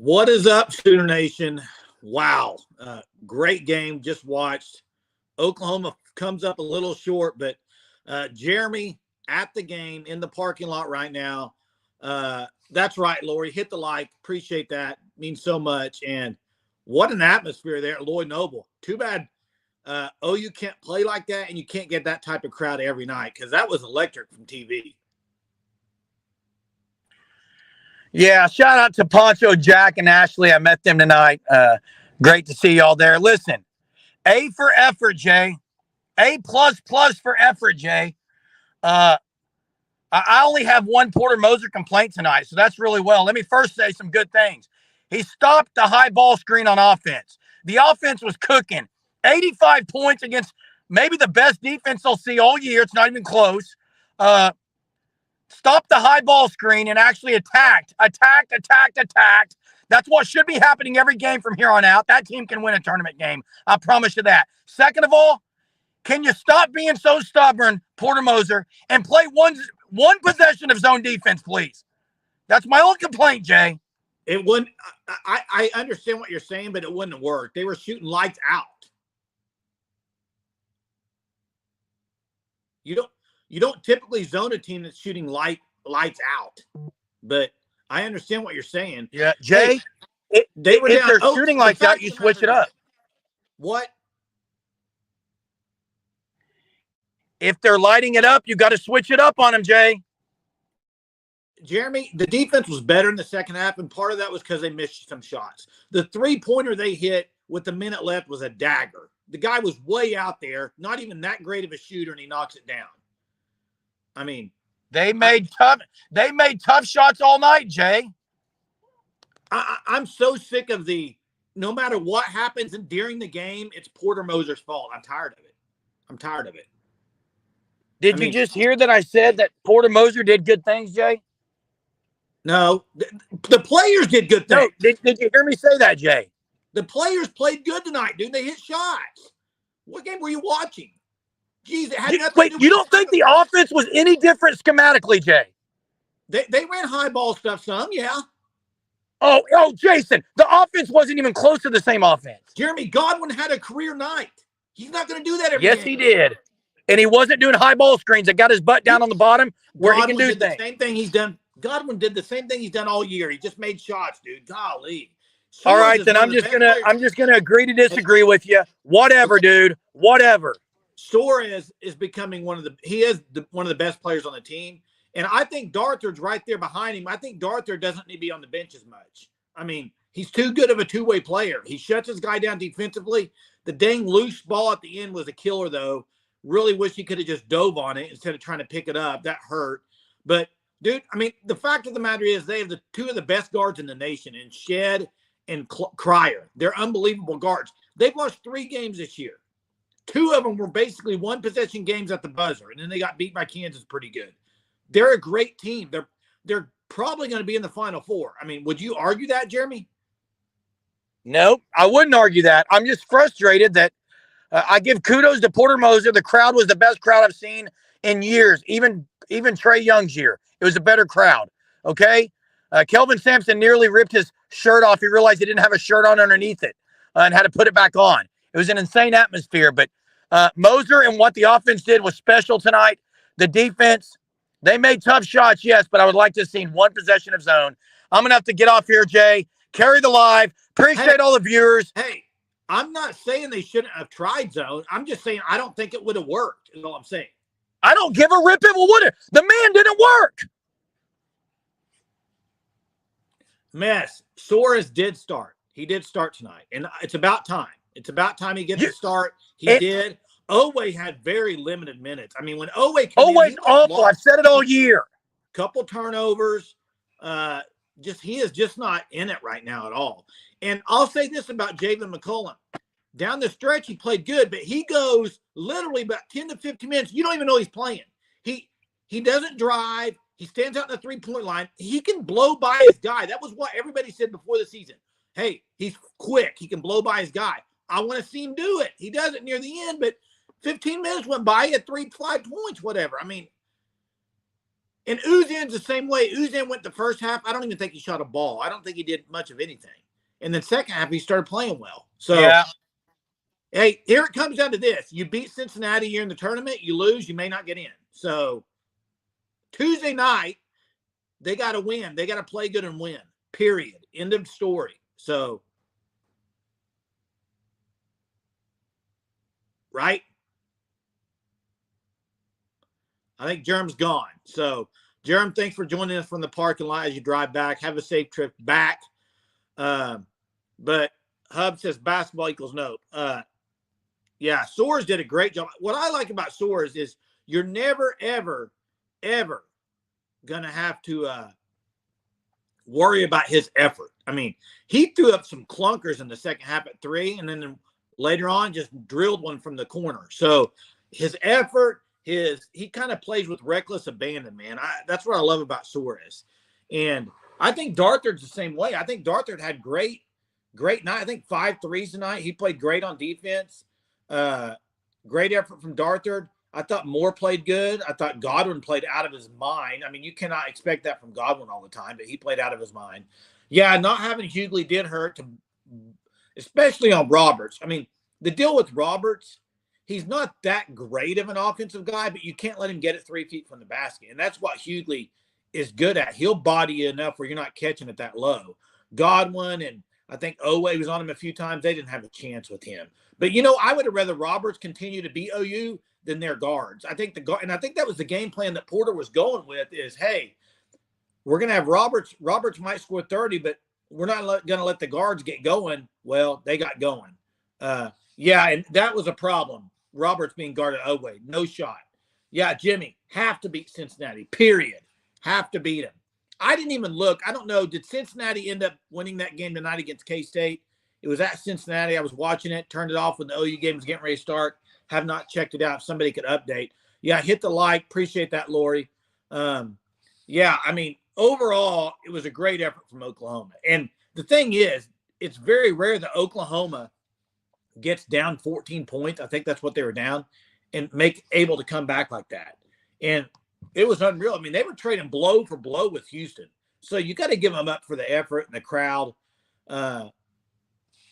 What is up, Sooner Nation? Wow. Great game. Just watched. Oklahoma comes up a little short, but Jeremy at the game in the parking lot right now. That's right, Lori. Hit the like. Appreciate that. Means so much. And what an atmosphere there at Lloyd Noble. Too bad OU can't play like that, and you can't get that type of crowd every night because that was electric from TV. Yeah, shout out to Poncho, Jack, and Ashley. I met them tonight. Great to see y'all there. Listen, A for effort, Jay. A plus for effort, Jay. I only have one Porter Moser complaint tonight, so that's really well. Let me first say some good things. He stopped the high ball screen on offense. The offense was cooking. 85 points against maybe the best defense they'll see all year. It's not even close. Stopped the high ball screen and actually attacked. That's what should be happening every game from here on out. That team can win a tournament game. I promise you that. Second of all, can you stop being so stubborn, Porter Moser, and play one possession of zone defense, please? That's my only complaint, Jay. It wouldn't. I understand what you're saying, but it wouldn't work. They were shooting lights out. You don't typically zone a team that's shooting lights out, but I understand what you're saying. Yeah, Jay. Hey, they were if down. they're shooting lights out, you switch it up. What? If they're lighting it up, you got to switch it up on them, Jay. Jeremy, the defense was better in the second half, and part of that was because they missed some shots. The three-pointer they hit with the minute left was a dagger. The guy was way out there, not even that great of a shooter, and he knocks it down. I mean, they made tough shots all night, Jay. I'm so sick of no matter what happens during the game, it's Porter Moser's fault. I'm tired of it. Did you just hear that I said that Porter Moser did good things, Jay? No, the players did good things. No, did you hear me say that, Jay? The players played good tonight, dude. They hit shots. What game were you watching? Jeez, it had nothing Wait, to do you don't think the offense was any different schematically, Jay? They ran high ball stuff some, yeah. Oh, Jason, the offense wasn't even close to the same offense. Jeremy, Godwin had a career night. He's not going to do that every game. Yes, he did. And he wasn't doing high ball screens. That got his butt down on the bottom where he can do things. The same thing he's done. Godwin did the same thing he's done all year. He just made shots, dude. Golly. All right, then I'm just gonna agree to disagree with you. Whatever, dude. Whatever. Suarez is becoming one of the best players on the team. And I think Darthur's right there behind him. I think Darthur doesn't need to be on the bench as much. I mean, he's too good of a two-way player. He shuts his guy down defensively. The dang loose ball at the end was a killer, though. Really wish he could have just dove on it instead of trying to pick it up. That hurt. But, dude, I mean, the fact of the matter is they have two of the best guards in the nation, in Shed and Cryer. They're unbelievable guards. They've lost 3 games this year. 2 of them were basically one-possession games at the buzzer, and then they got beat by Kansas pretty good. They're a great team. They're probably going to be in the Final Four. I mean, would you argue that, Jeremy? Nope, I wouldn't argue that. I'm just frustrated that I give kudos to Porter Moser. The crowd was the best crowd I've seen in years, even Trae Young's year. It was a better crowd, okay? Kelvin Sampson nearly ripped his shirt off. He realized he didn't have a shirt on underneath it and had to put it back on. It was an insane atmosphere, but Moser and what the offense did was special tonight. The defense, they made tough shots, yes, but I would like to have seen one possession of zone. I'm going to have to get off here, Jay. Carry the live. Appreciate all the viewers. Hey, I'm not saying they shouldn't have tried zone. I'm just saying I don't think it would have worked, is all I'm saying. I don't give a rip if it would have. The man didn't work. Mess. Suarez did start. He did start tonight, and it's about time. It's about time he gets to start. He did. Owe had very limited minutes. I mean, when Owe's awful. I've said it all year. Couple turnovers. He is just not in it right now at all. And I'll say this about Jalen McCollum. Down the stretch, he played good, but he goes literally about 10 to 15 minutes. You don't even know he's playing. He doesn't drive. He stands out in the three-point line. He can blow by his guy. That was what everybody said before the season. Hey, he's quick. He can blow by his guy. I want to see him do it. He does it near the end, but 15 minutes went by. He had 5 points, whatever. I mean, And Uzin's the same way. Uzin went the first half. I don't even think he shot a ball. I don't think he did much of anything. And then second half, he started playing well. So, Yeah. hey, here it comes down to this. You beat Cincinnati, you're in the tournament. You lose, you may not get in. So, Tuesday night, they got to win. They got to play good and win, period. End of story. So, right? I think Jerm's gone. So, Jerm, thanks for joining us from the parking lot as you drive back. Have a safe trip back. But Hub says basketball equals no. Yeah, Soares did a great job. What I like about Soares is you're never, ever, ever going to have to worry about his effort. I mean, he threw up some clunkers in the second half at 3, and then later on just drilled one from the corner. So his effort, he kind of plays with reckless abandon, man. That's what I love about Soares. And I think Darthard's the same way. I think Darthard had great night. I think 5 threes tonight. He played great on defense. Great effort from Darthard. I thought Moore played good. I thought Godwin played out of his mind. I mean, you cannot expect that from Godwin all the time, but he played out of his mind. Yeah, not having Hughley did hurt, especially on Roberts. I mean, the deal with Roberts, he's not that great of an offensive guy, but you can't let him get it 3 feet from the basket. And that's what Hughley is good at. He'll body you enough where you're not catching it that low. Godwin and I think Owe was on him a few times. They didn't have a chance with him. But, I would have rather Roberts continue to beat OU than their guards. I think and I think that was the game plan that Porter was going with is, hey, we're going to have Roberts. Roberts might score 30, but we're not going to let the guards get going. Well, they got going. Yeah, and that was a problem. Roberts being guarded Owe. No shot. Yeah, Jimmy, have to beat Cincinnati, period. Have to beat him. I didn't even look. I don't know. Did Cincinnati end up winning that game tonight against K-State? It was at Cincinnati. I was watching it, turned it off when the OU game was getting ready to start. Have not checked it out. If somebody could update. Yeah, hit the like. Appreciate that, Lori. Yeah, I mean, overall, it was a great effort from Oklahoma. And the thing is, it's very rare that Oklahoma gets down 14 points. I think that's what they were down and able to come back like that. And it was unreal. I mean, they were trading blow for blow with Houston. So you got to give them up for the effort and the crowd.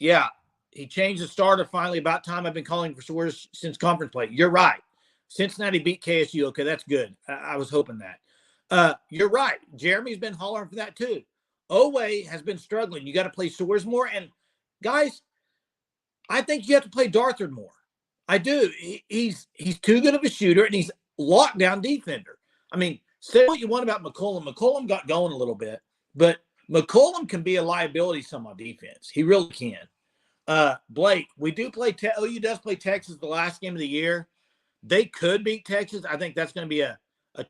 Yeah, he changed the starter finally. About time. I've been calling for Soares since conference play. You're right. Cincinnati beat KSU. Okay, that's good. I was hoping that. You're right. Jeremy's been hollering for that too. Owe has been struggling. You got to play Soares more. And guys, I think you have to play Darthard more. I do. He's too good of a shooter, and he's lockdown defender. I mean, say what you want about McCollum. McCollum got going a little bit, but McCollum can be a liability some on defense. He really can. Blake, we do play OU does play Texas the last game of the year. They could beat Texas. I think that's going to be a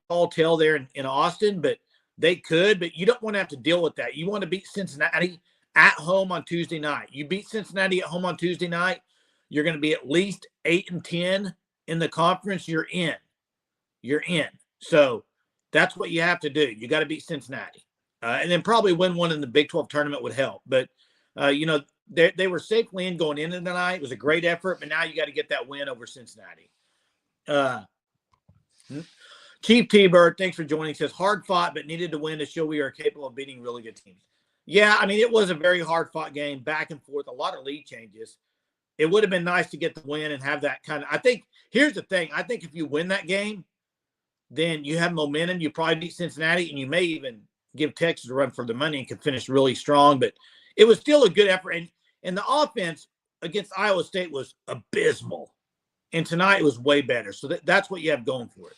tall tale there in Austin, but they could. But you don't want to have to deal with that. You want to beat Cincinnati at home on Tuesday night. You beat Cincinnati at home on Tuesday night, you're going to be at least 8-10 in the conference. You're in. So that's what you have to do. You got to beat Cincinnati. And then probably win one in the Big 12 tournament would help. But, they were safely in going into tonight. It was a great effort, but now you got to get that win over Cincinnati. Chief T-Bird, thanks for joining. Says, hard fought, but needed to win to show we are capable of beating really good teams. Yeah, I mean, it was a very hard fought game, back and forth, a lot of lead changes. It would have been nice to get the win and have that kind of – I think – here's the thing. I think if you win that game, then you have momentum. You probably beat Cincinnati, and you may even give Texas a run for the money and can finish really strong. But it was still a good effort. And the offense against Iowa State was abysmal. And tonight it was way better. So that's what you have going for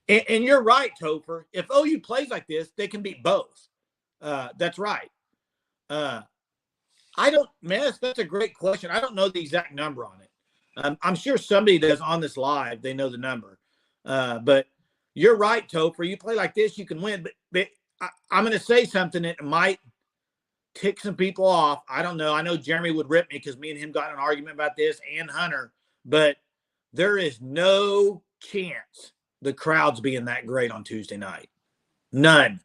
it. And you're right, Topher. If OU plays like this, they can beat both. That's right. That's a great question. I don't know the exact number on it. I'm sure somebody that's on this live, they know the number. But you're right, Topher. You play like this, you can win. But I'm going to say something that might tick some people off. I don't know. I know Jeremy would rip me because me and him got in an argument about this, and Hunter. But there is no chance the crowd's being that great on Tuesday night. None.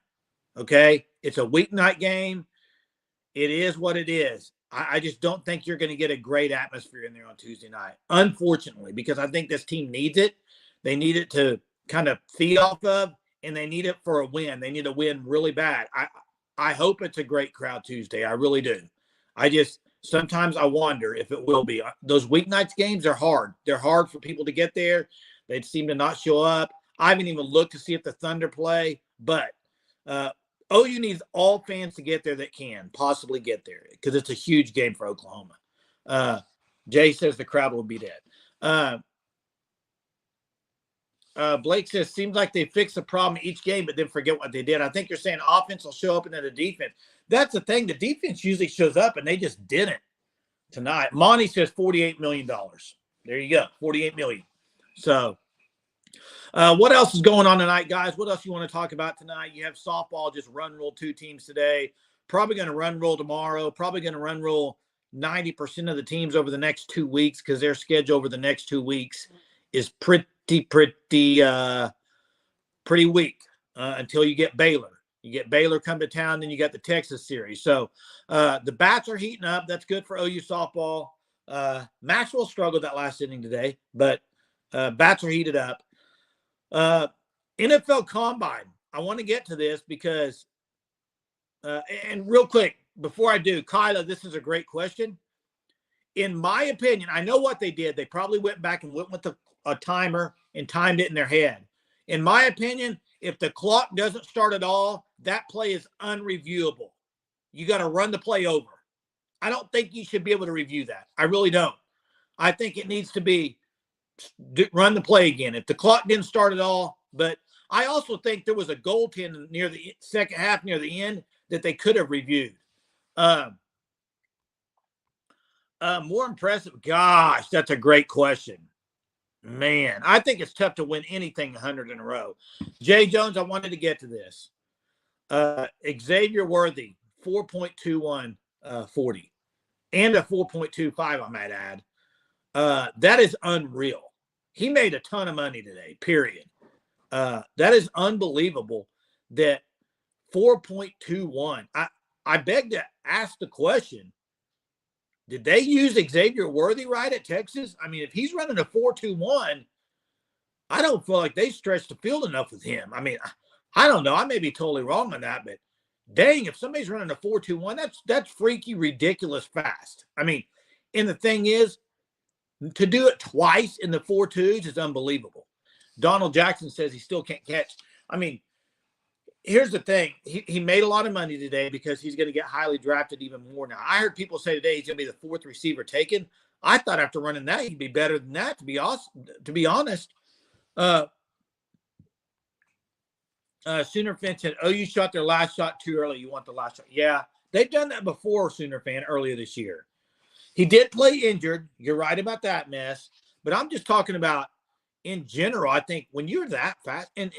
Okay? It's a weeknight game. It is what it is. I just don't think you're going to get a great atmosphere in there on Tuesday night, unfortunately, because I think this team needs it. They need it to kind of feed off of, and they need it for a win. They need a win really bad. I hope it's a great crowd Tuesday. I really do. Sometimes I wonder if it will be. Those weeknights games are hard. They're hard for people to get there. They seem to not show up. I haven't even looked to see if the Thunder play, but OU needs all fans to get there that can possibly get there because it's a huge game for Oklahoma. Jay says the crowd will be dead. Blake says, seems like they fix the problem each game, but then forget what they did. I think you're saying offense will show up and then the defense. That's the thing. The defense usually shows up, and they just didn't tonight. Monty says $48 million. There you go, $48 million. So what else is going on tonight, guys? What else you want to talk about tonight? You have softball, just run roll 2 teams today. Probably going to run roll tomorrow. Probably going to run roll 90% of the teams over the next 2 weeks because their schedule over the next 2 weeks is pretty weak until you get Baylor. You get Baylor come to town, then you got the Texas series. So the bats are heating up. That's good for OU softball. Maxwell struggled that last inning today, but bats are heated up. NFL Combine. I want to get to this because, and real quick, before I do, Kyla, this is a great question. In my opinion, I know what they did. They probably went back and went with a timer and timed it in their head. In my opinion, if the clock doesn't start at all, that play is unreviewable. You got to run the play over. I don't think you should be able to review that. I really don't. I think it needs to be run the play again. If the clock didn't start at all, but I also think there was a goaltending near the second half, near the end, that they could have reviewed. More impressive. Gosh, that's a great question. Man, I think it's tough to win anything 100 in a row. Jay Jones, I wanted to get to this. Xavier Worthy, 4.21 40. And a 4.25, I might add. That is unreal. He made a ton of money today, period. That is unbelievable that 4.21. I beg to ask the question, did they use Xavier Worthy right at Texas? I mean, if he's running a 4.21, I don't feel like they stretched the field enough with him. I mean, I don't know. I may be totally wrong on that, but dang, if somebody's running a 4.21, that's freaky, ridiculous fast. I mean, and the thing is, to do it twice in the 4.2s is unbelievable. Donald Jackson says he still can't catch. I mean, here's the thing. He made a lot of money today because he's going to get highly drafted even more now. I heard people say today he's going to be the 4th receiver taken. I thought after running that, he'd be better than that, to be honest. Sooner fan said, you shot their last shot too early. You want the last shot. Yeah, they've done that before, Sooner fan, earlier this year. He did play injured. You're right about that mess. But I'm just talking about in general. I think when you're that fast, and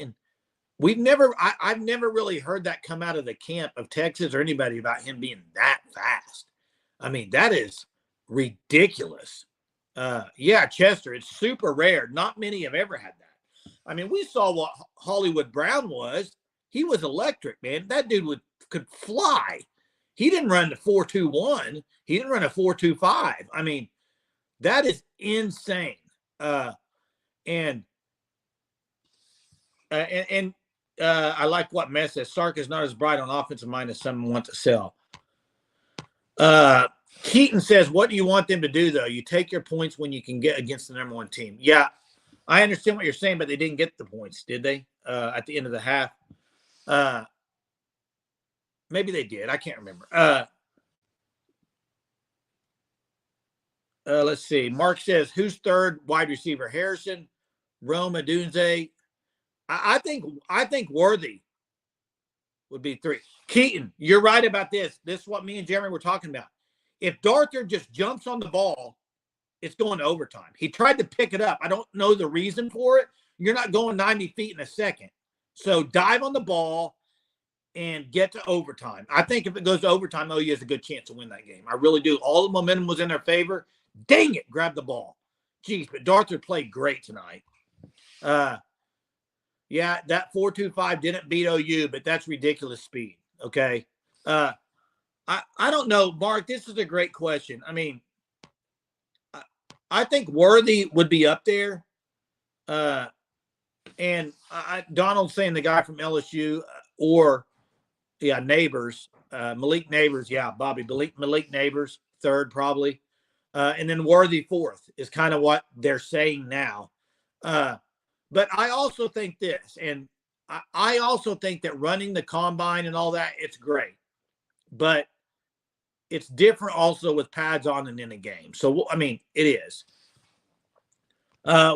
I've never really heard that come out of the camp of Texas or anybody about him being that fast. I mean, that is ridiculous. Yeah, Chester, it's super rare. Not many have ever had that. I mean, we saw what Hollywood Brown was. He was electric, man. That dude could fly. He didn't run the 4.21. He didn't run a 4.25. I mean, that is insane. I like what Mess says. Sark is not as bright on offensive mind as some want to sell. Keaton says, what do you want them to do, though? You take your points when you can get against the number 1 team. Yeah, I understand what you're saying, but they didn't get the points, did they, at the end of the half? Maybe they did. I can't remember. Let's see. Mark says, who's third wide receiver? Harrison, Roma, Dunze. I think Worthy would be 3. Keaton, you're right about this. This is what me and Jeremy were talking about. If Darther just jumps on the ball, it's going to overtime. He tried to pick it up. I don't know the reason for it. You're not going 90 feet in a second. So dive on the ball and get to overtime. I think if it goes to overtime, OU has a good chance to win that game. I really do. All the momentum was in their favor. Dang it, grab the ball. Jeez, but Darther played great tonight. Yeah, that 4.25 didn't beat OU, but that's ridiculous speed. Okay. I don't know, Mark. This is a great question. I mean, I think Worthy would be up there. And Donald's saying the guy from LSU or Neighbors, Malik Neighbors, Bobby Malik Neighbors third probably, and then Worthy fourth is kind of what they're saying now. But I also think this, and I also think that running the combine and all that, it's great, but it's different also with pads on and in a game. So I mean, it is.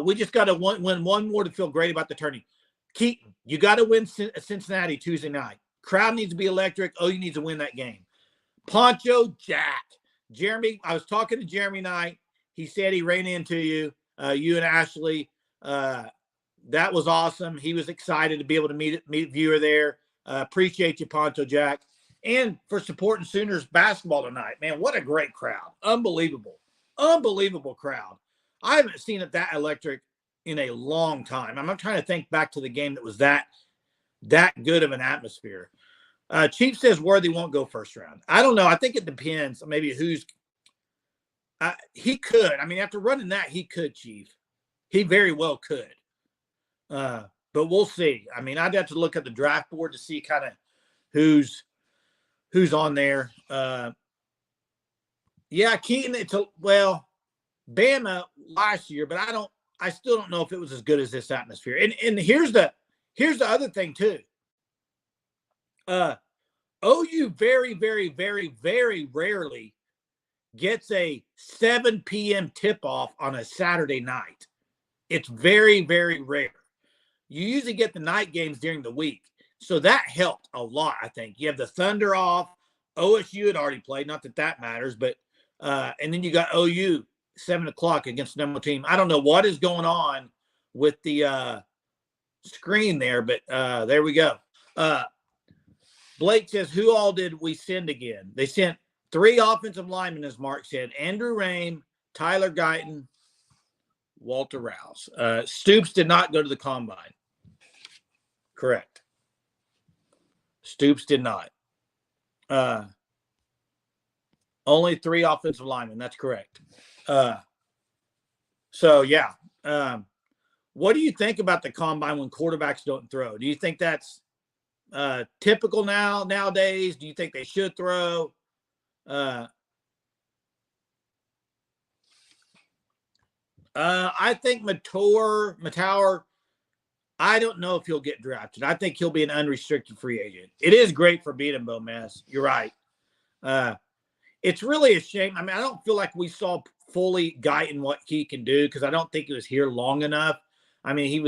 We just got to win one more to feel great about the tourney. Keaton, you got to win Cincinnati Tuesday night. Crowd needs to be electric. Oh, you need to win that game. Poncho Jack. Jeremy, I was talking to Jeremy Knight. He said he ran into you, you and Ashley. That was awesome. He was excited to be able to meet viewer there. Appreciate you, Poncho Jack. And for supporting Sooners basketball tonight. Man, what a great crowd. Unbelievable. Unbelievable crowd. I haven't seen it that electric in a long time. I'm trying to think back to the game that was that good of an atmosphere. Chief says Worthy won't go first round. I don't know. I think it depends. Maybe who's he could. I mean, after running that, he could, Chief. He very well could. But we'll see. I mean, I'd have to look at the draft board to see kind of who's on there. Keaton, Bama last year, but I still don't know if it was as good as this atmosphere. And here's the other thing too. OU very, very, very, very rarely gets a 7 p.m. tip-off on a Saturday night. It's very, very rare. You usually get the night games during the week. So that helped a lot, I think. You have the Thunder off. OSU had already played. Not that matters, but and then you got OU 7 o'clock against the number one team. I don't know what is going on with the screen there, but there we go. Blake says, who all did we send again? They sent 3 offensive linemen, as Mark said. Andrew Rain, Tyler Guyton, Walter Rouse. Stoops did not go to the combine. Correct. Stoops did not. Only 3 offensive linemen. That's correct. What do you think about the combine when quarterbacks don't throw? Do you think that's typical nowadays? Do you think they should throw? I think Matower, I don't know if he'll get drafted. I think he'll be an unrestricted free agent. It is great for Beat 'em, Bomez. You're right. It's really a shame. I mean, I don't feel like we saw fully Guyton what he can do because I don't think he was here long enough. I mean, he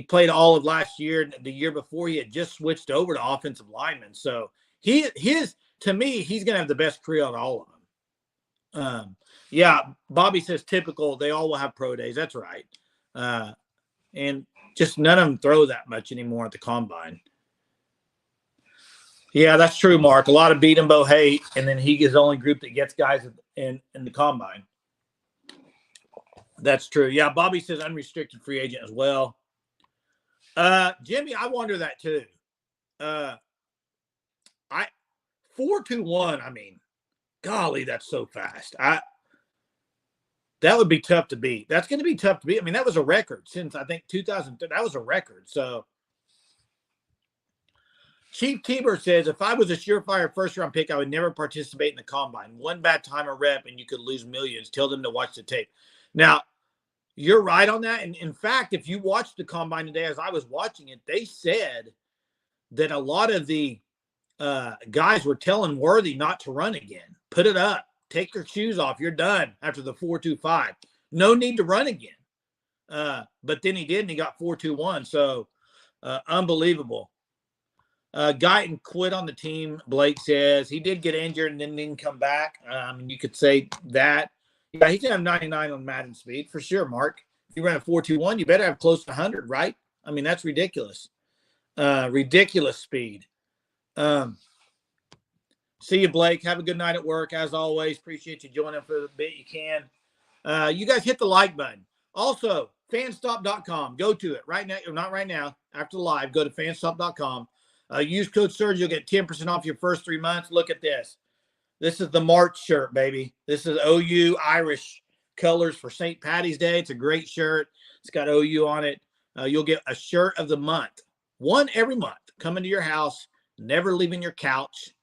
played all of last year. The year before, he had just switched over to offensive lineman. So to me, he's going to have the best career on all of them. Bobby says typical. They all will have pro days. That's right. And just none of them throw that much anymore at the combine. Yeah, that's true, Mark. A lot of Beat 'em Bo hate, and then he is the only group that gets guys in the combine. That's true. Yeah, Bobby says unrestricted free agent as well. Jimmy, I wonder that too. 4.21. I mean, golly, that's so fast. That would be tough to beat. That's going to be tough to beat. I mean, that was a record since I think 2000. That was a record. So, Chief Tibor says, if I was a surefire first-round pick, I would never participate in the combine. One bad time or rep, and you could lose millions. Tell them to watch the tape. Now, you're right on that. And in fact, if you watched the combine today, as I was watching it, they said that a lot of the guys were telling Worthy not to run again. Put it up. Take your shoes off. You're done after the 4.25. No need to run again. But then he did, and he got 4.21. So, unbelievable. Guyton quit on the team, Blake says. He did get injured and then didn't come back. You could say that. Yeah, he's going to have 99 on Madden speed for sure, Mark. If you run a 4.21, you better have close to 100, right? I mean, that's ridiculous. Ridiculous speed. See you, Blake. Have a good night at work. As always, appreciate you joining for the bit you can. You guys hit the like button. Also, fanstop.com. Go to it right now. Or not right now. After the live, go to fanstop.com. Use code SURGE. You'll get 10% off your first 3 months. Look at this. This is the March shirt, baby. This is OU Irish colors for St. Patty's Day. It's a great shirt. It's got OU on it. You'll get a shirt of the month, one every month, coming to your house, never leaving your couch.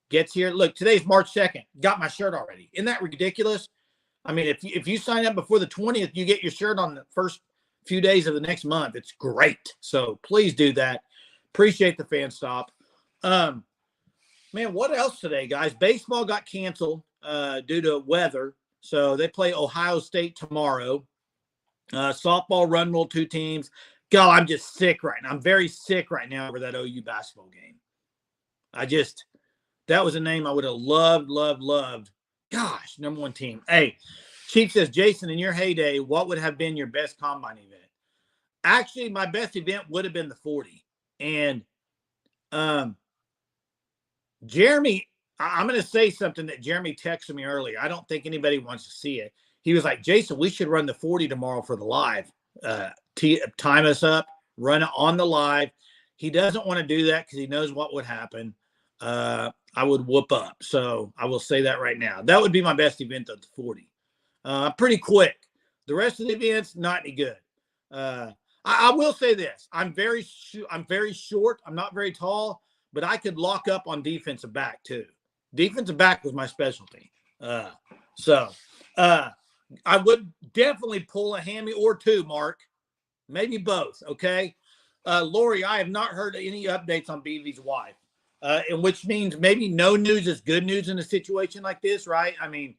Gets here. Look, today's March 2nd. Got my shirt already. Isn't that ridiculous? I mean, if you sign up before the 20th, you get your shirt on the first few days of the next month. It's great. So please do that. Appreciate the fan stop. Man, what else today, guys? Baseball got canceled due to weather. So they play Ohio State tomorrow. Softball run rule, 2 teams. God, I'm just sick right now. I'm very sick right now over that OU basketball game. That was a name I would have loved. Gosh, number 1 team. Hey, Chief says, Jason, in your heyday, what would have been your best combine event? Actually, my best event would have been the 40. And Jeremy, I'm going to say something that Jeremy texted me earlier. I don't think anybody wants to see it. He was like, Jason, we should run the 40 tomorrow for the live. Time us up, run it on the live. He doesn't want to do that because he knows what would happen. I would whoop up. So I will say that right now. That would be my best event of the 40. Pretty quick. The rest of the events, not any good. I will say this. I'm very short. I'm not very tall, but I could lock up on defensive back too. Defensive back was my specialty. So I would definitely pull a hammy or 2, Mark. Maybe both, okay? Lori, I have not heard any updates on BV's wife, and which means maybe no news is good news in a situation like this, right? I mean,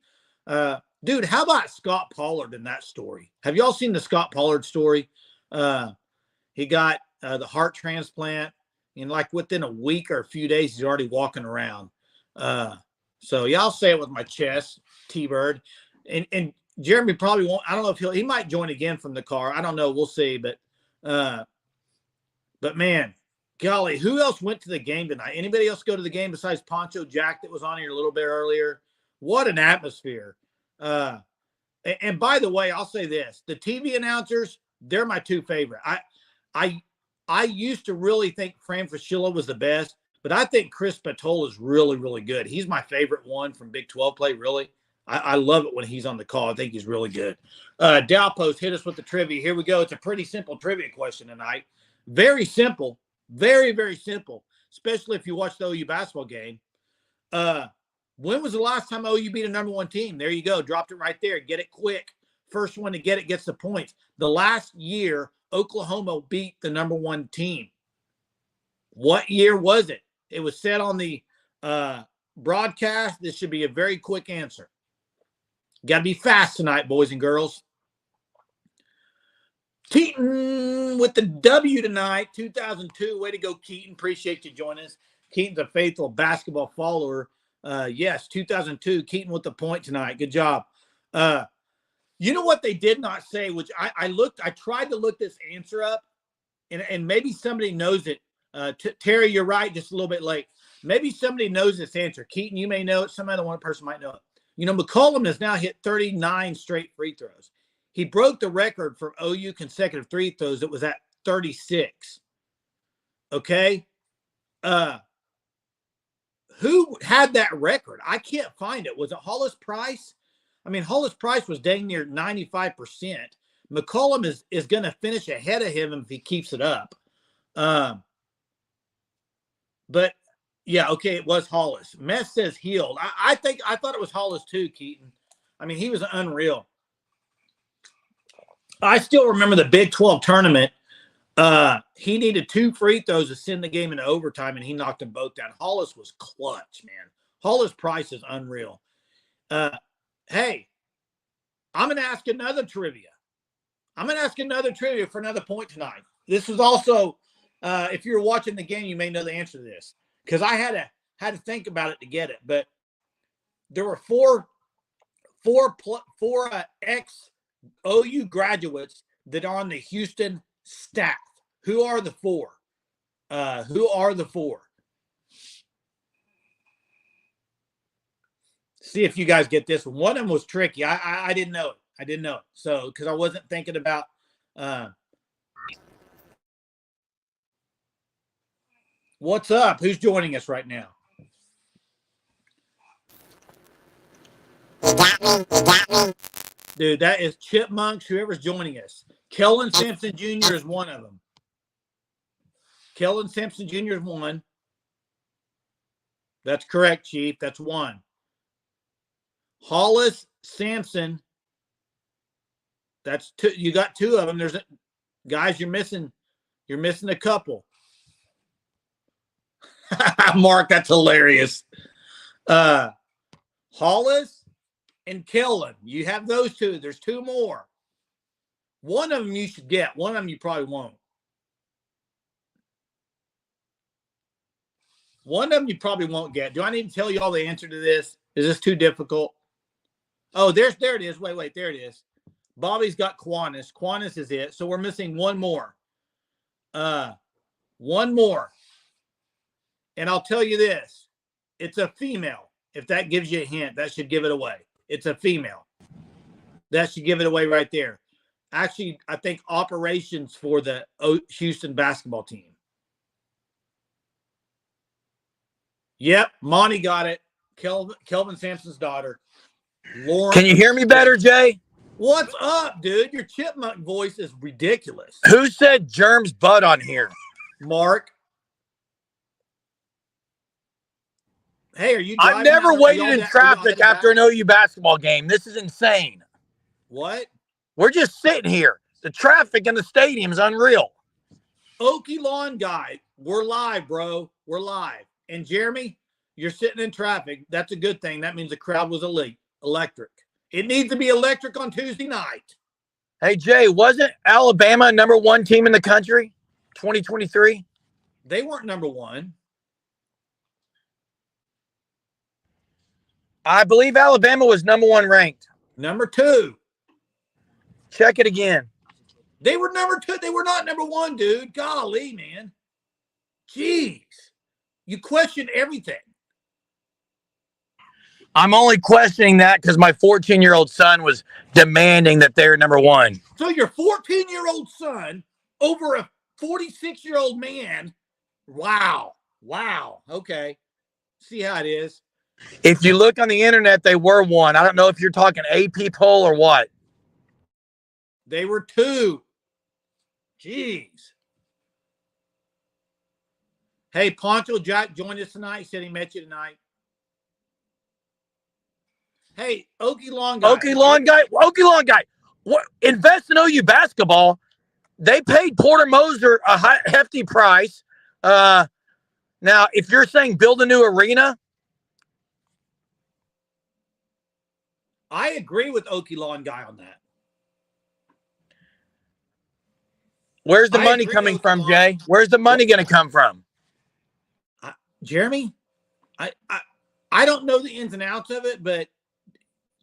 dude, how about Scott Pollard in that story? Have y'all seen the Scott Pollard story? He got the heart transplant, and like within a week or a few days, he's already walking around. So yeah, I'll say it with my chest, T-Bird. And Jeremy probably won't. I don't know if he might join again from the car. I don't know. We'll see. But man, golly, who else went to the game tonight? Anybody else go to the game besides Poncho Jack that was on here a little bit earlier? What an atmosphere. And by the way, I'll say this. The TV announcers, they're my 2 favorite. I used to really think Fran Fraschilla was the best, but I think Chris Patola is really, really good. He's my favorite one from Big 12 play, really. I love it when he's on the call. I think he's really good. Dow Post, hit us with the trivia. Here we go. It's a pretty simple trivia question tonight. Very simple. Very, very simple, especially if you watch the OU basketball game. When was the last time OU beat a number 1 team? There you go. Dropped it right there. Get it quick. First one to get it gets the points. The last year, Oklahoma beat the number 1 team. What year was it? It was said on the broadcast. This should be a very quick answer. Got to be fast tonight, boys and girls. Keaton with the W tonight, 2002. Way to go, Keaton. Appreciate you joining us. Keaton's a faithful basketball follower. Yes, 2002. Keaton with the point tonight. Good job. You know what they did not say, which I tried to look this answer up, and maybe somebody knows it. Terry, you're right, just a little bit late. Maybe somebody knows this answer. Keaton, you may know it. Some other one person might know it. You know, McCollum has now hit 39 straight free throws. He broke the record for OU consecutive free throws. It was at 36. Okay? Who had that record? I can't find it. Was it Hollis Price? I mean, Hollis Price was dang near 95%. McCollum is going to finish ahead of him if he keeps it up. But yeah, okay, it was Hollis. Mess says healed. I thought it was Hollis too, Keaton. I mean, he was unreal. I still remember the Big 12 tournament. He needed 2 free throws to send the game into overtime, and he knocked them both down. Hollis was clutch, man. Hollis Price is unreal. Hey, I'm going to ask another trivia. For another point tonight. This is also, if you're watching the game, you may know the answer to this, because I had to think about it to get it. But there were four ex-OU graduates that are on the Houston staff. Who are the 4? See if you guys get this one. One of them was tricky. I didn't know it. So, because I wasn't thinking about what's up? Who's joining us right now? You got me. Dude, that is Chipmunks, whoever's joining us. Kellen Sampson Jr. is one of them. Kellen Sampson Jr. is one. That's correct, Chief. That's one. Hollis Sampson. That's two. You got two of them. Guys, you're missing a couple. Mark, that's hilarious. Hollis and Kellen. You have those two. There's two more. One of them you should get. One of them you probably won't. One of them you probably won't get. Do I need to tell you all the answer to this? Is this too difficult? Oh, there it is. Wait, there it is. Bobby's got Quanis. Quanis is it. So we're missing one more. One more. And I'll tell you this. It's a female. If that gives you a hint, that should give it away. It's a female. That should give it away right there. Actually, I think operations for the Houston basketball team. Yep, Monty got it. Kelvin Sampson's daughter. Lauren. Can you hear me better, Jay? What's up, dude? Your chipmunk voice is ridiculous. Who said Germ's butt on here? Mark. Hey, are you driving? I've never out? waited in traffic after an OU basketball game. This is insane. What? We're just sitting here. The traffic in the stadium is unreal. Okie Lawn Guy, we're live, bro. We're live. And Jeremy, you're sitting in traffic. That's a good thing. That means the crowd was electric. It needs to be electric on Tuesday night. Hey, Jay, wasn't Alabama #1 team in the country 2023? They weren't #1. I believe Alabama was #1 ranked. #2. Check it again. They were #2. They were not #1, dude. Golly, man. Jeez. You question everything. I'm only questioning that because my 14-year-old son was demanding that they're #1. So your 14-year-old son over a 46-year-old man. Wow. Okay. See how it is. If you look on the internet, they were 1. I don't know if you're talking AP poll or what. They were 2. Jeez. Hey, Poncho Jack joined us tonight. He said he met you tonight. Hey, Okie Lawn Guy. Okie Lawn Guy. What? Invest in OU basketball. They paid Porter Moser a hefty price. Now, if you're saying build a new arena, I agree with Okie Lawn Guy on that. Where's the money coming from, Jay? Where's the money going to come from? Jeremy, I don't know the ins and outs of it, but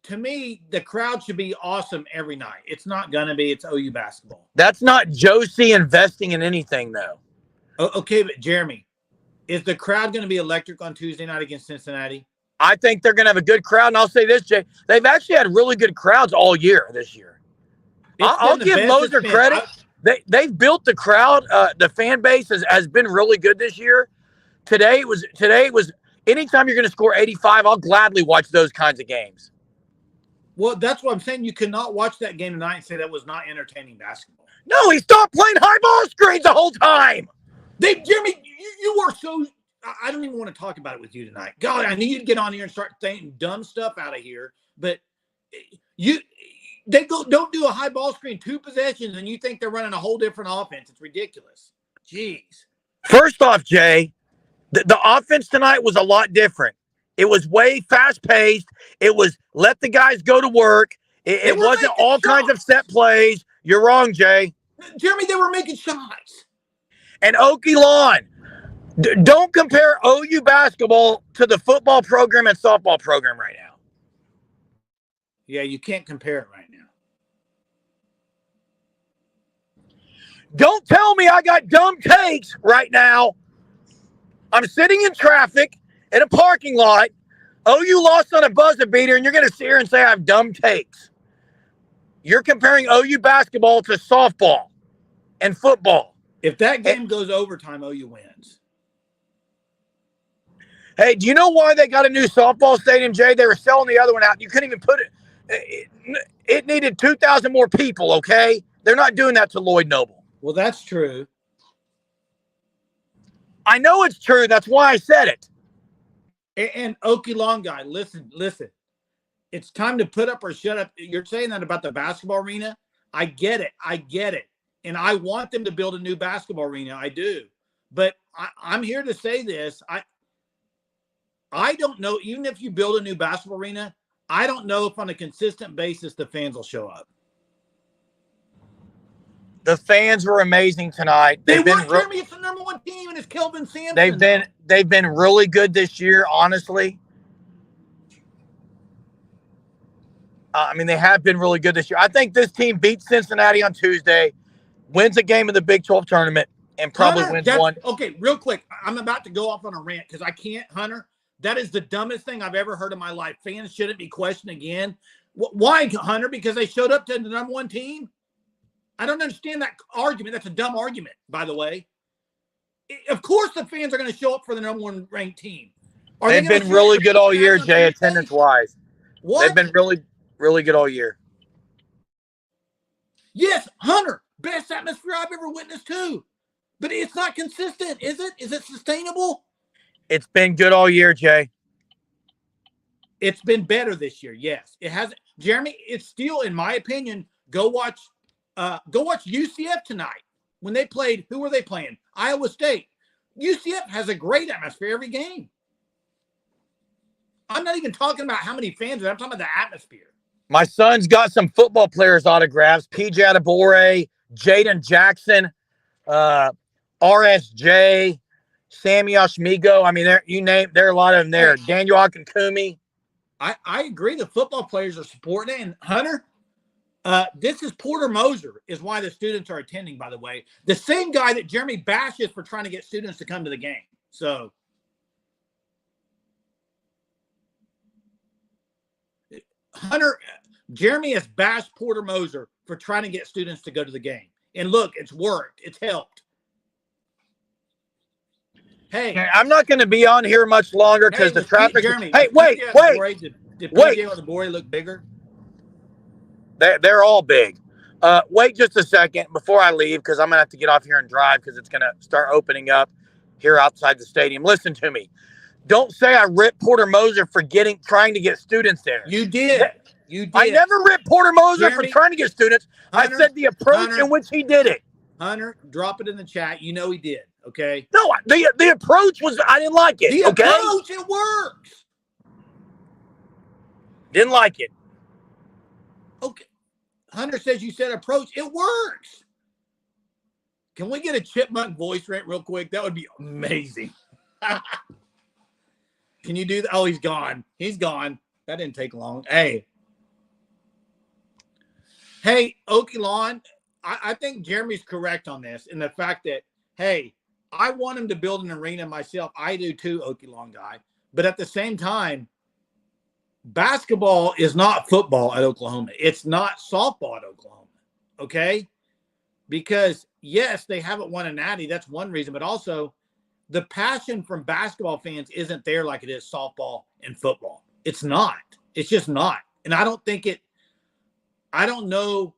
to me, the crowd should be awesome every night. It's not going to be. It's OU basketball. That's not Josie investing in anything, though. Okay, but Jeremy, is the crowd going to be electric on Tuesday night against Cincinnati? I think they're going to have a good crowd, and I'll say this, Jay. They've actually had really good crowds all year this year. I'll give Moser credit. They've built the crowd. The fan base has been really good this year. Today was anytime you're going to score 85, I'll gladly watch those kinds of games. Well, that's what I'm saying. You cannot watch that game tonight and say that was not entertaining basketball. No, he stopped playing high ball screens the whole time. Jeremy, you are so – I don't even want to talk about it with you tonight. God, I need you to get on here and start thinking dumb stuff out of here. But don't do a high ball screen, 2 possessions, and you think they're running a whole different offense. It's ridiculous. Jeez. First off, Jay, the offense tonight was a lot different. It was way fast-paced. It was let the guys go to work. It wasn't all kinds of set plays. You're wrong, Jay. Jeremy, they were making shots. And Okie Lawn, don't compare OU basketball to the football program and softball program right now. Yeah, you can't compare it right now. Don't tell me I got dumb takes right now. I'm sitting in traffic in a parking lot. OU lost on a buzzer beater, and you're going to sit here and say I have dumb takes. You're comparing OU basketball to softball and football. If that game goes overtime, OU wins. Hey, do you know why they got a new softball stadium, Jay? They were selling the other one out. You couldn't even put it. It needed 2,000 more people, okay? They're not doing that to Lloyd Noble. Well, that's true. I know it's true. That's why I said it. And Okie Long guy, listen. It's time to put up or shut up. You're saying that about the basketball arena. I get it. And I want them to build a new basketball arena. I do. But I'm here to say this. I don't know. Even if you build a new basketball arena, I don't know if on a consistent basis the fans will show up. The fans were amazing tonight. They weren't. Jeremy, it's the number one team, and it's Kelvin Sampson. They've been really good this year, honestly. I mean, they have been really good this year. I think this team beats Cincinnati on Tuesday, wins a game of the Big 12 tournament, and probably wins one. Okay, real quick. I'm about to go off on a rant because I can't, Hunter. That is the dumbest thing I've ever heard in my life. Fans shouldn't be questioned again. Why, Hunter? Because they showed up to the number one team? I don't understand that argument. That's a dumb argument, by the way. Of course the fans are going to show up for the number one ranked team. They've been really good all year, Jay, attendance-wise. What? They've been really, really good all year. Yes, Hunter, best atmosphere I've ever witnessed too. But it's not consistent, is it? Is it sustainable? It's been good all year, Jay. It's been better this year, yes. It hasn't. Jeremy, it's still, in my opinion, go watch UCF tonight. When they played, who were they playing? Iowa State. UCF has a great atmosphere every game. I'm not even talking about how many fans are. I'm talking about the atmosphere. My son's got some football players' autographs. PJ Adebore, Jaden Jackson, RSJ, Sammy Oshmigo. I mean, there are a lot of them there. Daniel Akankumi. I agree. The football players are supporting it. And Hunter, this is Porter Moser is why the students are attending, by the way. The same guy that Jeremy bashes for trying to get students to come to the game. So Hunter, Jeremy has bashed Porter Moser for trying to get students to go to the game. And look, it's worked. It's helped. Hey, I'm not going to be on here much longer because the traffic. Jeremy, hey, wait. Did PJ Adebore look bigger? They're all big. Wait just a second before I leave because I'm going to have to get off here and drive because it's going to start opening up here outside the stadium. Listen to me. Don't say I ripped Porter Moser for trying to get students there. You did. You did. I never ripped Porter Moser for trying to get students. Hunter, I said the approach in which he did it. Hunter, drop it in the chat. You know he did. Okay. No, the approach was, I didn't like it. The approach, it works. Didn't like it. Okay. Hunter says you said approach. It works. Can we get a chipmunk voice rant real quick? That would be amazing. Can you do that? Oh, he's gone. He's gone. That didn't take long. Hey, Okie Lawn, I think Jeremy's correct on this in the fact that, hey, I want him to build an arena myself. I do too, Okie Lawn guy. But at the same time, basketball is not football at Oklahoma. It's not softball at Oklahoma, okay? Because, yes, they haven't won a natty. That's one reason. But also, the passion from basketball fans isn't there like it is softball and football. It's not. It's just not. And I don't know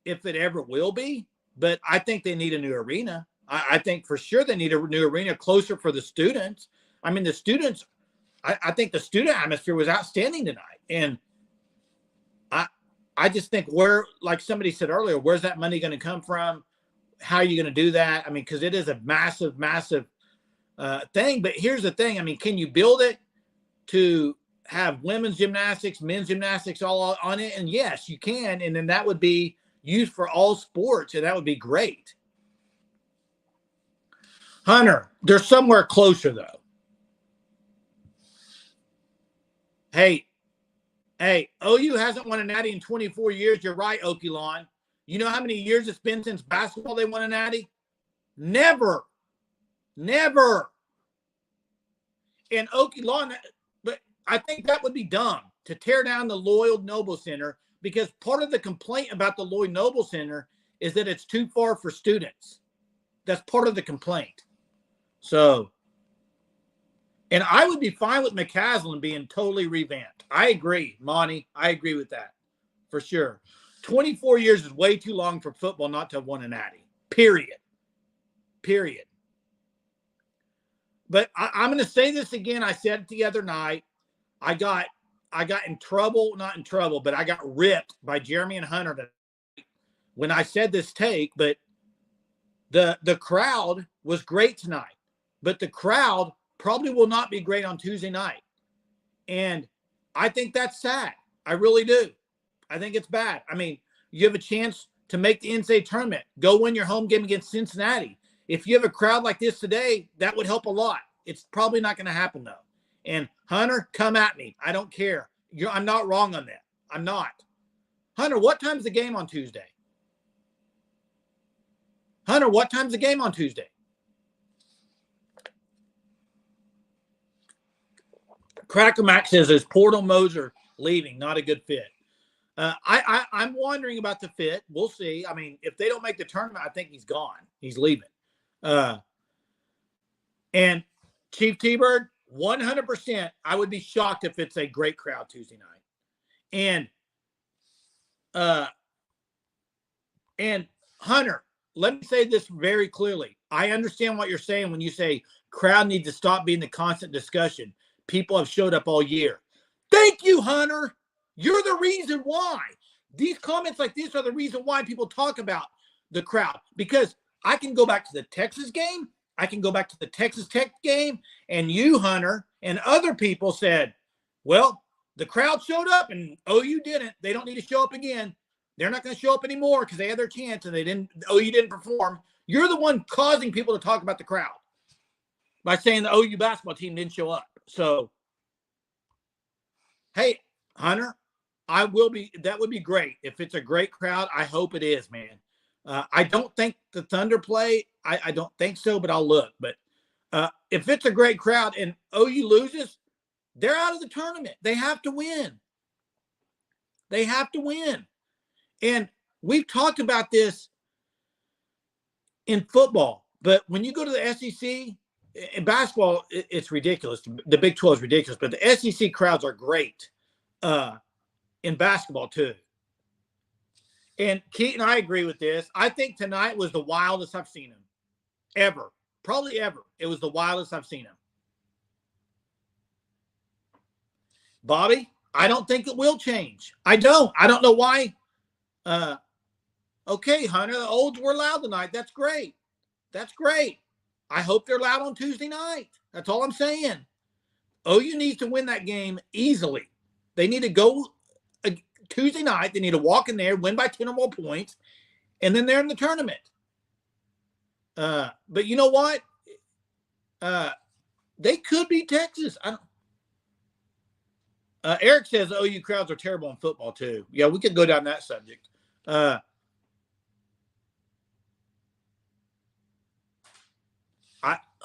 if it ever will be, but I think they need a new arena. I think for sure they need a new arena closer for the students. I mean, the students, I think the student atmosphere was outstanding tonight. And I just think like somebody said earlier, where's that money going to come from? How are you going to do that? I mean, because it is a massive, massive thing. But here's the thing. I mean, can you build it to have women's gymnastics, men's gymnastics all on it? And yes, you can. And then that would be used for all sports. And that would be great. Hunter, they're somewhere closer, though. Hey, OU hasn't won a natty in 24 years. You're right, Okie Lawn. You know how many years it's been since basketball they won a natty? Never. Never. And Okie Lawn, but I think that would be dumb to tear down the Lloyd Noble Center because part of the complaint about the Lloyd Noble Center is that it's too far for students. That's part of the complaint. So, and I would be fine with McCaslin being totally revamped. I agree, Monty. I agree with that for sure. 24 years is way too long for football not to have won a natty. Period. But I'm going to say this again. I said it the other night. I got in trouble, not in trouble, but I got ripped by Jeremy and Hunter when I said this take. But the crowd was great tonight. But the crowd probably will not be great on Tuesday night. And I think that's sad. I really do. I think it's bad. I mean, you have a chance to make the NCAA tournament. Go win your home game against Cincinnati. If you have a crowd like this today, that would help a lot. It's probably not going to happen, though. And Hunter, come at me. I don't care. I'm not wrong on that. I'm not. Hunter, what time's the game on Tuesday? Hunter, what time's the game on Tuesday? Cracker Mac says, is Portal Moser leaving? Not a good fit. I'm wondering about the fit. We'll see. I mean, if they don't make the tournament, I think he's gone. He's leaving. And Chief T-Bird, 100%, I would be shocked if it's a great crowd Tuesday night. And Hunter, let me say this very clearly. I understand what you're saying when you say crowd needs to stop being the constant discussion. People have showed up all year. Thank you, Hunter. You're the reason why. These comments like this are the reason why people talk about the crowd. Because I can go back to the Texas game. I can go back to the Texas Tech game. And you, Hunter, and other people said, well, the crowd showed up and OU didn't. They don't need to show up again. They're not going to show up anymore because they had their chance and OU didn't perform. You're the one causing people to talk about the crowd by saying the OU basketball team didn't show up. So, hey, Hunter, that would be great. If it's a great crowd, I hope it is, man. I don't think the Thunder play. I don't think so, but I'll look. But if it's a great crowd and OU loses, they're out of the tournament. They have to win. They have to win. And we've talked about this in football, but when you go to the SEC, in basketball, it's ridiculous. The Big 12 is ridiculous, but the SEC crowds are great in basketball too. And Keaton, I agree with this. I think tonight was the wildest I've seen him ever. Probably ever. It was the wildest I've seen him. Bobby, I don't think it will change. I don't know why. Okay, Hunter, the olds were loud tonight. That's great. I hope they're loud on Tuesday night. That's all I'm saying. OU needs to win that game easily. They need to go Tuesday night. They need to walk in there, win by 10 or more points, and then they're in the tournament. But you know what? They could beat Texas. Eric says OU crowds are terrible in football too. Yeah, we could go down that subject.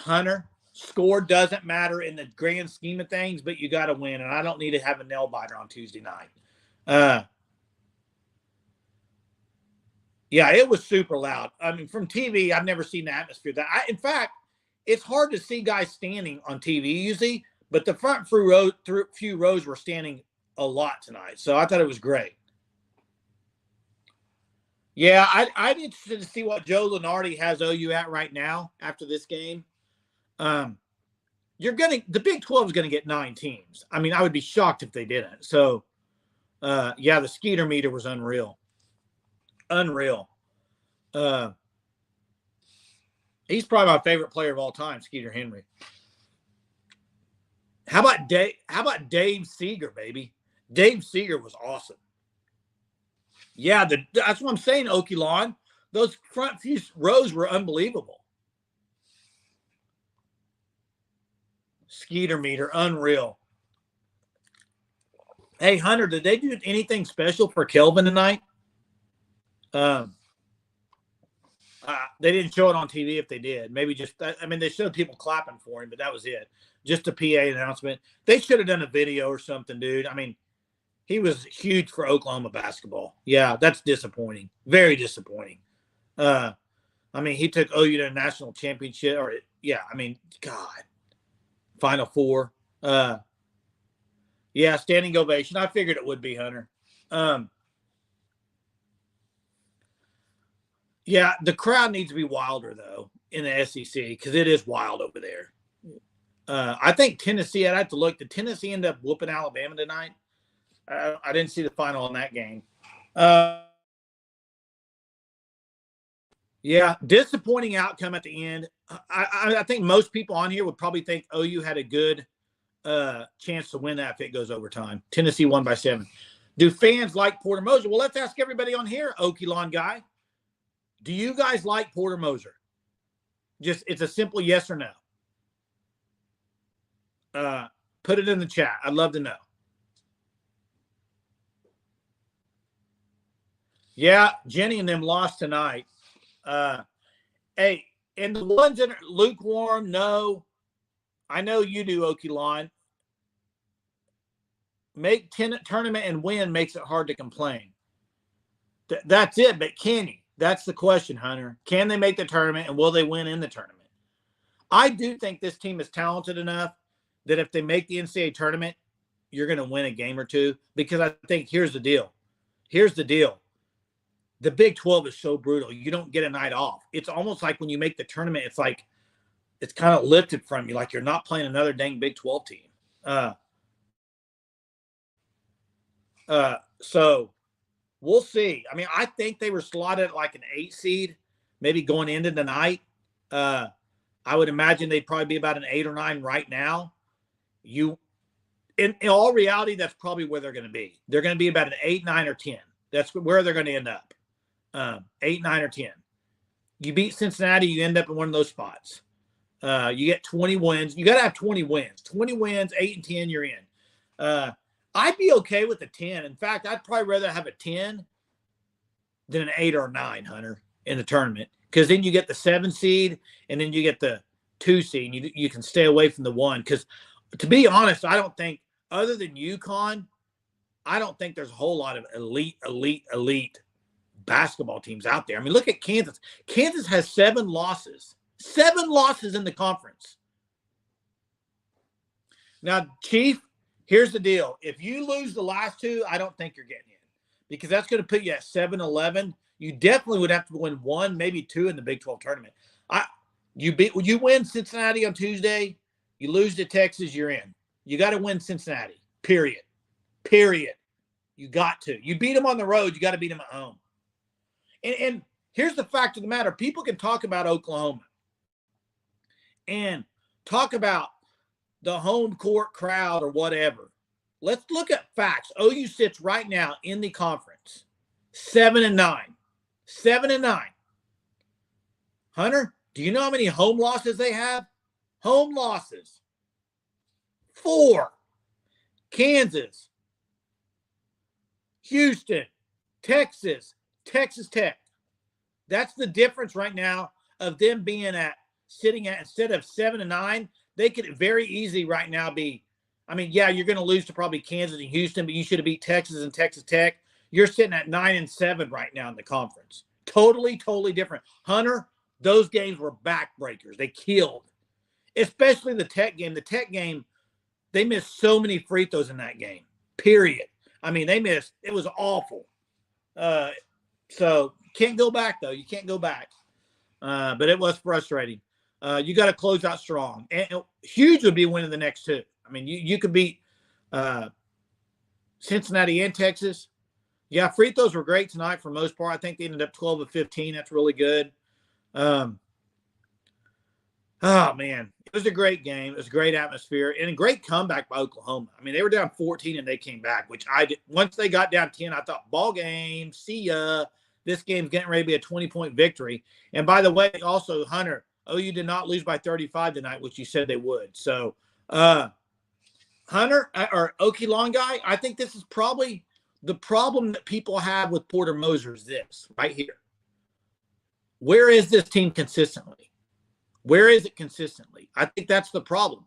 Hunter, score doesn't matter in the grand scheme of things, but you got to win, and I don't need to have a nail biter on Tuesday night. Yeah, it was super loud. I mean, from TV, I've never seen the atmosphere that. In fact, it's hard to see guys standing on TV usually, but the front few rows were standing a lot tonight, so I thought it was great. Yeah, I'm interested to see what Joe Lunardi has OU at right now after this game. The Big 12 is going to get 9 teams. I mean, I would be shocked if they didn't. So, yeah, the Skeeter meter was unreal. He's probably my favorite player of all time, Skeeter Henry. How about Dave Seeger, baby? Dave Seeger was awesome. Yeah, that's what I'm saying, Okie Lawn. Those front few rows were unbelievable. Skeeter meter, unreal. Hey, Hunter, did they do anything special for Kelvin tonight? They didn't show it on TV if they did. Maybe they showed people clapping for him, but that was it. Just a PA announcement. They should have done a video or something, dude. I mean, he was huge for Oklahoma basketball. Yeah, that's disappointing. Very disappointing. I mean, he took OU to a national championship. God. Final Four. Yeah, standing ovation. I figured it would be, Hunter. Yeah, the crowd needs to be wilder, though, in the SEC because it is wild over there. I think Tennessee, I'd have to look. Did Tennessee end up whooping Alabama tonight? I didn't see the final in that game. Yeah, disappointing outcome at the end. I think most people on here would probably think OU had a good chance to win that if it goes overtime. Tennessee won by 7. Do fans like Porter Moser? Well, let's ask everybody on here, Okie guy. Do you guys like Porter Moser? Just it's a simple yes or no. Put it in the chat. I'd love to know. Yeah, Jenny and them lost tonight. Hey, and the ones that are lukewarm, no. I know you do, Okie. Make tournament and win makes it hard to complain. That's it, but can you? That's the question, Hunter. Can they make the tournament, and will they win in the tournament? I do think this team is talented enough that if they make the NCAA tournament, you're going to win a game or two because I think here's the deal. The Big 12 is so brutal. You don't get a night off. It's almost like when you make the tournament, it's like it's kind of lifted from you, like you're not playing another dang Big 12 team. So we'll see. I mean, I think they were slotted like an 8 seed, maybe going into the night. I would imagine they'd probably be about an 8 or 9 right now. In all reality, that's probably where they're going to be. They're going to be about an 8, 9, or 10. That's where they're going to end up. 8, 9, or 10. You beat Cincinnati, you end up in one of those spots. You get 20 wins. You got to have 20 wins. 20 wins, 8 and 10, you're in. I'd be okay with a 10. In fact, I'd probably rather have a 10 than an 8 or a 9, Hunter, in the tournament. Because then you get the 7 seed, and then you get the 2 seed. And you can stay away from the 1. Because, to be honest, I don't think, other than UConn, I don't think there's a whole lot of elite basketball teams out there. I mean, look at Kansas. Kansas has 7 losses. 7 losses in the conference. Now, Chief, here's the deal. If you lose the last 2, I don't think you're getting in because that's going to put you at 7-11. You definitely would have to win 1, maybe 2 in the Big 12 tournament. You win Cincinnati on Tuesday, you lose to Texas, you're in. You got to win Cincinnati, period. You got to. You beat them on the road, you got to beat them at home. And here's the fact of the matter. People can talk about Oklahoma and talk about the home court crowd or whatever. Let's look at facts. OU sits right now in the conference 7-9. 7-9. Hunter, do you know how many home losses they have? Home losses. 4. Kansas, Houston, Texas, Texas Tech. That's the difference right now of them being sitting at, instead of 7-9, they could very easily right now be, I mean, yeah, you're going to lose to probably Kansas and Houston, but you should have beat Texas and Texas Tech. You're sitting at 9-7 right now in the conference. Totally different. Hunter, those games were backbreakers. They killed, especially the Tech game. The Tech game, they missed so many free throws in that game, period. I mean, they missed. It was awful. So can't go back, though. You can't go back. But it was frustrating. You got to close out strong. And huge would be winning the next 2. I mean, you could beat Cincinnati and Texas. Yeah, free throws were great tonight for the most part. I think they ended up 12 of 15. That's really good. Oh, man. It was a great game. It was a great atmosphere and a great comeback by Oklahoma. I mean, they were down 14 and they came back, which I did. Once they got down 10, I thought, ball game, see ya. This game's getting ready to be a 20-point victory. And by the way, also, Hunter, OU did not lose by 35 tonight, which you said they would. So, Hunter, or Okie Long Guy, I think this is probably the problem that people have with Porter Moser is this right here. Where is this team consistently? Where is it consistently? I think that's the problem.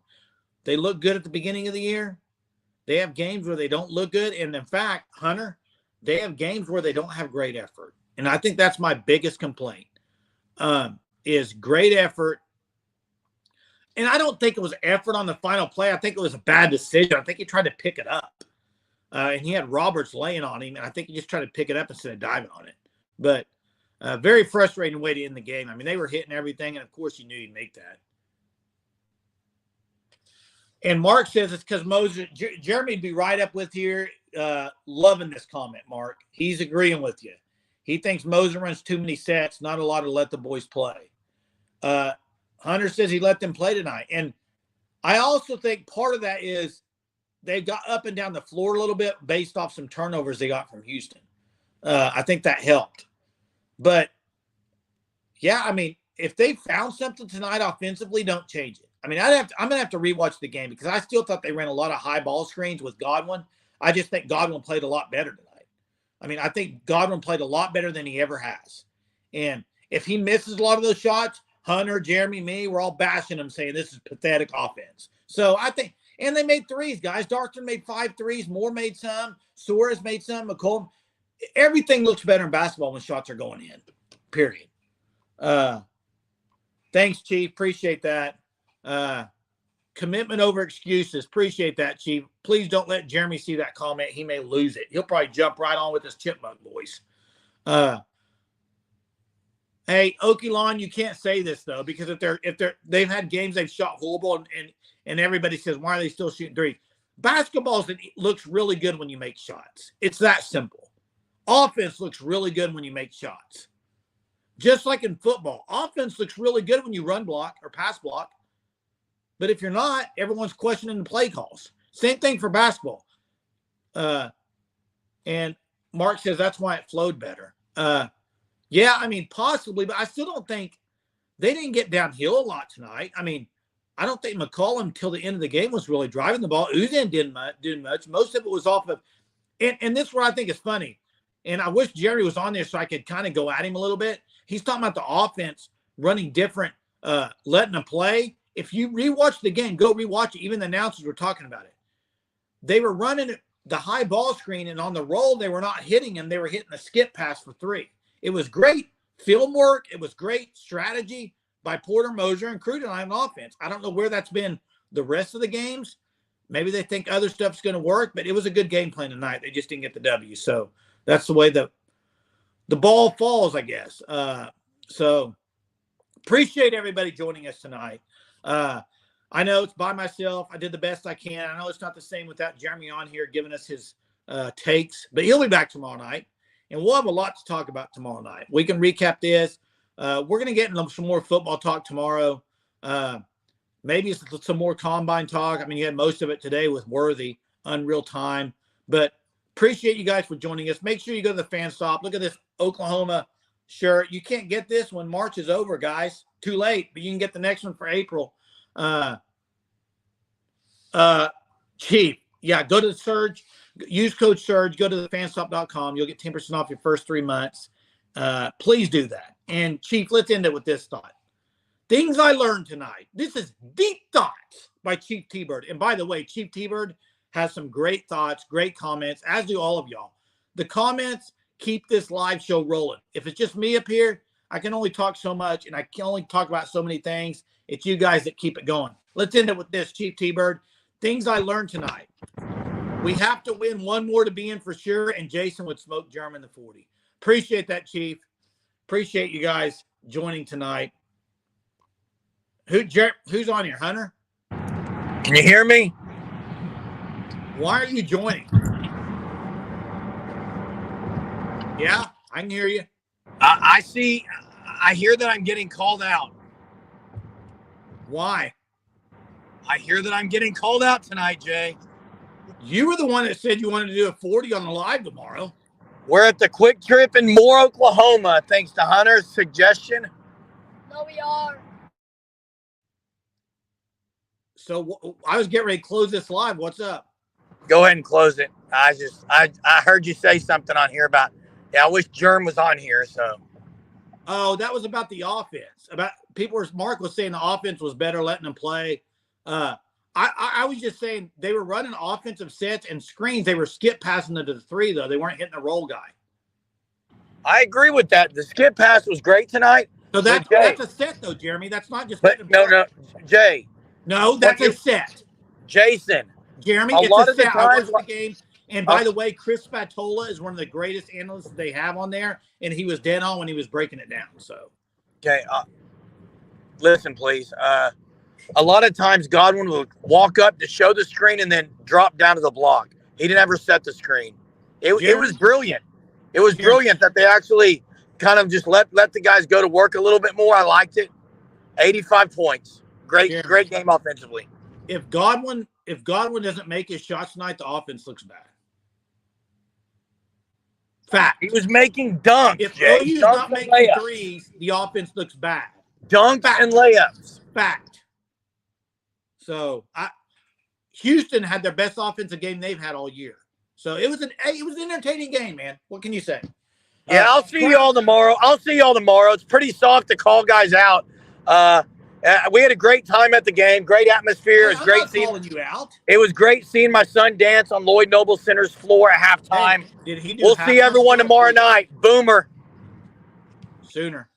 They look good at the beginning of the year. They have games where they don't look good. And in fact, Hunter, they have games where they don't have great effort. And I think that's my biggest complaint is great effort. And I don't think it was effort on the final play. I think it was a bad decision. I think he tried to pick it up. And he had Roberts laying on him. And I think he just tried to pick it up instead of diving on it. But Very frustrating way to end the game. I mean, they were hitting everything, and of course you knew you'd make that. And Mark says it's because Moses, Jeremy'd be right up with here, loving this comment, Mark. He's agreeing with you. He thinks Moser runs too many sets, not a lot to let the boys play. Hunter says he let them play tonight. And I also think part of that is they got up and down the floor a little bit based off some turnovers they got from Houston. I think that helped. But, yeah, I mean, if they found something tonight offensively, don't change it. I mean, I'm going to have to rewatch the game because I still thought they ran a lot of high ball screens with Godwin. I just think Godwin played a lot better tonight. I mean, I think Godwin played a lot better than he ever has. And if he misses a lot of those shots, Hunter, Jeremy, me, we're all bashing him saying this is pathetic offense. So I think, and they made threes, guys. Darkton made 5 threes. Moore made some. Suarez made some. McCollum. Everything looks better in basketball when shots are going in, period. Thanks, Chief. Appreciate that. Commitment over excuses. Appreciate that, Chief. Please don't let Jeremy see that comment. He may lose it. He'll probably jump right on with his chipmunk voice. Hey, Okie you can't say this though, because if they've had games they've shot horrible and everybody says, why are they still shooting threes? Basketball looks really good when you make shots. It's that simple. Offense looks really good when you make shots. Just like in football, offense looks really good when you run block or pass block. But if you're not, everyone's questioning the play calls. Same thing for basketball. And Mark says that's why it flowed better. Yeah, I mean, possibly, but I still don't think they didn't get downhill a lot tonight. I mean, I don't think McCollum till the end of the game was really driving the ball. Uzan didn't much. Most of it was off of, and this is what I think is funny. And I wish Jerry was on there so I could kind of go at him a little bit. He's talking about the offense running different, letting them play. If you rewatch the game, go rewatch it. Even the announcers were talking about it. They were running the high ball screen, and on the roll, they were not hitting him. They were hitting a skip pass for 3. It was great film work. It was great strategy by Porter, Moser, and Crew tonight on offense. I don't know where that's been the rest of the games. Maybe they think other stuff's going to work, but it was a good game plan tonight. They just didn't get the W. So that's the way the ball falls, I guess. So appreciate everybody joining us tonight. I know it's by myself. I did the best I can. I know it's not the same without Jeremy on here giving us his takes, but he'll be back tomorrow night. And we'll have a lot to talk about tomorrow night. We can recap this. We're going to get into some more football talk tomorrow. Maybe some more combine talk. I mean, you had most of it today with Worthy, Unreal Time. But appreciate you guys for joining us. Make sure you go to the fan stop. Look at this Oklahoma shirt. You can't get this when March is over, guys. Too late, but you can get the next one for April. Chief. Yeah, go to the Surge. Use code Surge. Go to thefanstop.com. You'll get 10% off your first 3 months. Please do that. And, Chief, let's end it with this thought. Things I learned tonight. This is Deep Thoughts by Chief T-Bird. And, by the way, Chief T-Bird has some great thoughts, great comments, as do all of y'all. The comments keep this live show rolling. If it's just me up here, I can only talk so much, and I can only talk about so many things. It's you guys that keep it going. Let's end it with this, Chief T-Bird. Things I learned tonight. We have to win one more to be in for sure, and Jason would smoke German the 40. Appreciate that, Chief. Appreciate you guys joining tonight. Who's on here, Hunter? Can you hear me? Why are you joining? Yeah, I can hear you. I hear that I'm getting called out. Why? I hear that I'm getting called out tonight, Jay. You were the one that said you wanted to do a 40 on the live tomorrow. We're at the Quick Trip in Moore, Oklahoma, thanks to Hunter's suggestion. No, we are. So I was getting ready to close this live. What's up? Go ahead and close it. I heard you say something on here about, I wish Germ was on here, so. Oh, that was about the offense. Mark was saying the offense was better letting them play. I was just saying they were running offensive sets and screens. They were skip passing into the 3, though. They weren't hitting the roll guy. I agree with that. The skip pass was great tonight. So that's a set, though, Jeremy. That's not just. But no, Jay. No, that's a set. Jason. Jeremy, it's a set. I watched the game. And by the way, Chris Spatola is one of the greatest analysts that they have on there, and he was dead on when he was breaking it down. So, okay, listen, please. A lot of times Godwin would walk up to show the screen and then drop down to the block. He didn't ever set the screen. It was brilliant. It was brilliant that they actually kind of just let the guys go to work a little bit more. I liked it. 85 points. Great game offensively. If Godwin doesn't make his shots tonight, the offense looks bad. Fact. He was making dunks. If Jay. OU's Dunks not and making layups. threes, the offense looks bad. Dunks and layups. Fact. So Houston had their best offensive game they've had all year. So it was an entertaining game, man. What can you say? Yeah, I'll see you all tomorrow. It's pretty soft to call guys out. We had a great time at the game. Great atmosphere. It was great seeing calling you out. It was great seeing my son dance on Lloyd Noble Center's floor at halftime. Hey, we'll see everyone tomorrow night. Boomer. Sooner.